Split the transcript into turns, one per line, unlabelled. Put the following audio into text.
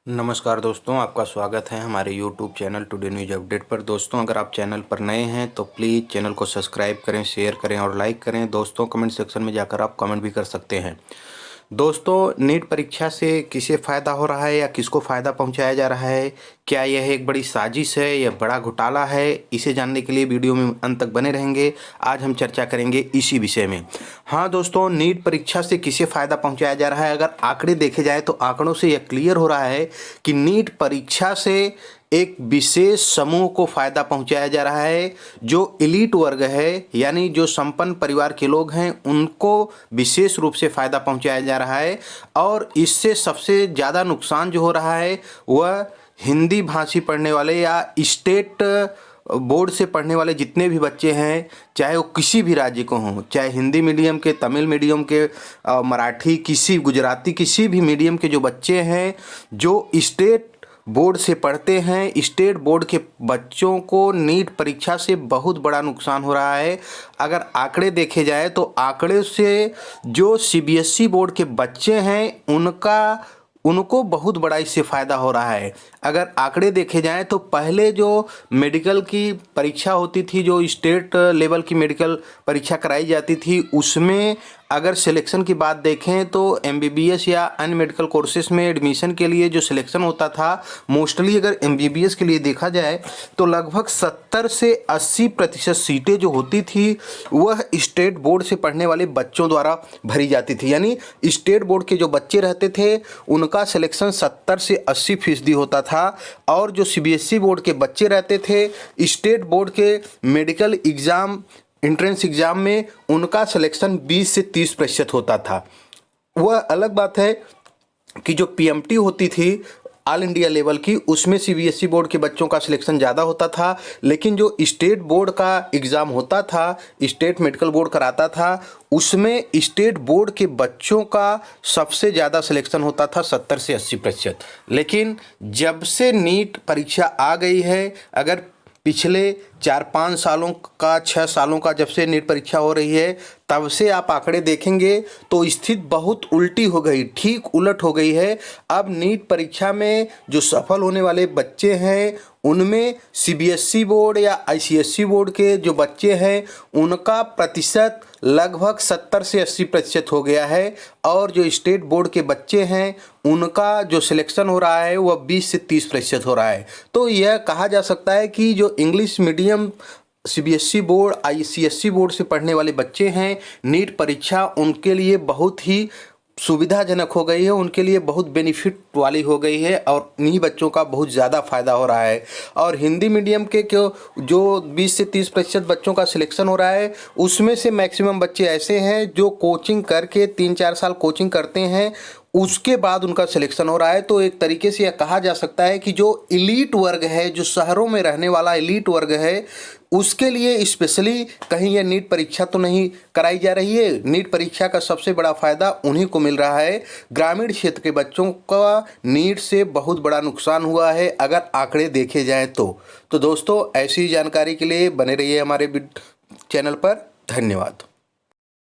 नमस्कार दोस्तों, आपका स्वागत है हमारे YouTube channel today news update पर। दोस्तों, अगर आप चैनल पर नए हैं तो प्लीज़ चैनल को सब्सक्राइब करें, शेयर करें और लाइक करें। दोस्तों, कमेंट सेक्शन में जाकर आप कमेंट भी कर सकते हैं। दोस्तों, नीट परीक्षा से किसे फ़ायदा हो रहा है या किसको फ़ायदा पहुंचाया जा रहा है? क्या यह एक बड़ी साजिश है या बड़ा घोटाला है? इसे जानने के लिए वीडियो में अंत तक बने रहेंगे। आज हम चर्चा करेंगे इसी विषय में। हाँ दोस्तों, नीट परीक्षा से किसे फ़ायदा पहुंचाया जा रहा है? अगर आंकड़े देखे जाए तो आंकड़ों से यह क्लियर हो रहा है कि नीट परीक्षा से एक विशेष समूह को फायदा पहुंचाया जा रहा है। जो एलीट वर्ग है, यानी जो संपन्न परिवार के लोग हैं, उनको विशेष रूप से फायदा पहुंचाया जा रहा है। और इससे सबसे ज़्यादा नुकसान जो हो रहा है वह हिंदी भाषी पढ़ने वाले या स्टेट बोर्ड से पढ़ने वाले जितने भी बच्चे हैं, चाहे वो किसी भी राज्य को हों, चाहे हिंदी मीडियम के, तमिल मीडियम के, मराठी, किसी गुजराती, किसी भी मीडियम के जो बच्चे हैं, जो स्टेट बोर्ड से पढ़ते हैं, स्टेट बोर्ड के बच्चों को नीट परीक्षा से बहुत बड़ा नुकसान हो रहा है। अगर आंकड़े देखे जाए तो आंकड़े से जो सीबीएसई बोर्ड के बच्चे हैं उनको बहुत बड़ा इससे फ़ायदा हो रहा है। अगर आंकड़े देखे जाएं तो पहले जो मेडिकल की परीक्षा होती थी, जो स्टेट लेवल की मेडिकल परीक्षा कराई जाती थी, उसमें अगर सिलेक्शन की बात देखें तो एमबीबीएस या अन्य मेडिकल कोर्सेज में एडमिशन के लिए जो सिलेक्शन होता था, मोस्टली अगर एमबीबीएस के लिए देखा जाए तो लगभग 70 से 80% सीटें जो होती थी वह स्टेट बोर्ड से पढ़ने वाले बच्चों द्वारा भरी जाती थी। यानी स्टेट बोर्ड के जो बच्चे रहते थे उनका सिलेक्शन 70 से 80% होता था। और जो सीबीएसई बोर्ड के बच्चे रहते थे, स्टेट बोर्ड के मेडिकल एग्ज़ाम, एंट्रेंस एग्ज़ाम में उनका सिलेक्शन 20 से 30% होता था। वह अलग बात है कि जो पीएमटी होती थी ऑल इंडिया लेवल की, उसमें सीबीएसई बोर्ड के बच्चों का सिलेक्शन ज़्यादा होता था। लेकिन जो स्टेट बोर्ड का एग्ज़ाम होता था, स्टेट मेडिकल बोर्ड कराता था, उसमें स्टेट बोर्ड के बच्चों का सबसे ज़्यादा सिलेक्शन होता था, 70 से 80%। लेकिन जब से नीट परीक्षा आ गई है, अगर पिछले 4-5 सालों का, 6 सालों का जब से नीट परीक्षा हो रही है, तब से आप आंकड़े देखेंगे तो स्थिति बहुत उल्टी हो गई, ठीक उलट हो गई है। अब नीट परीक्षा में जो सफल होने वाले बच्चे हैं उनमें सीबीएसई बोर्ड या आईसीएसई बोर्ड के जो बच्चे हैं उनका प्रतिशत लगभग 70 से 80% हो गया है। और जो स्टेट बोर्ड के बच्चे हैं उनका जो सिलेक्शन हो रहा है वह 20 से 30% हो रहा है। तो यह कहा जा सकता है कि जो English medium CBSE board, ICSE board से पढ़ने वाले बच्चे हैं, नीट परीक्षा उनके लिए बहुत ही सुविधाजनक हो गई है, उनके लिए बहुत बेनिफिट वाली हो गई है और इन्हीं बच्चों का बहुत ज़्यादा फ़ायदा हो रहा है। और हिंदी मीडियम के जो 20 से 30% बच्चों का सिलेक्शन हो रहा है, उसमें से मैक्सिमम बच्चे ऐसे हैं जो कोचिंग करके 3-4 साल कोचिंग करते हैं, उसके बाद उनका सिलेक्शन हो रहा है। तो एक तरीके से यह कहा जा सकता है कि जो एलीट वर्ग है, जो शहरों में रहने वाला एलीट वर्ग है, उसके लिए स्पेशली कहीं यह नीट परीक्षा तो नहीं कराई जा रही है। नीट परीक्षा का सबसे बड़ा फ़ायदा उन्हीं को मिल रहा है। ग्रामीण क्षेत्र के बच्चों का नीट से बहुत बड़ा नुकसान हुआ है अगर आंकड़े देखे जाएं तो दोस्तों, ऐसी जानकारी के लिए बने रहिए हमारे चैनल पर। धन्यवाद।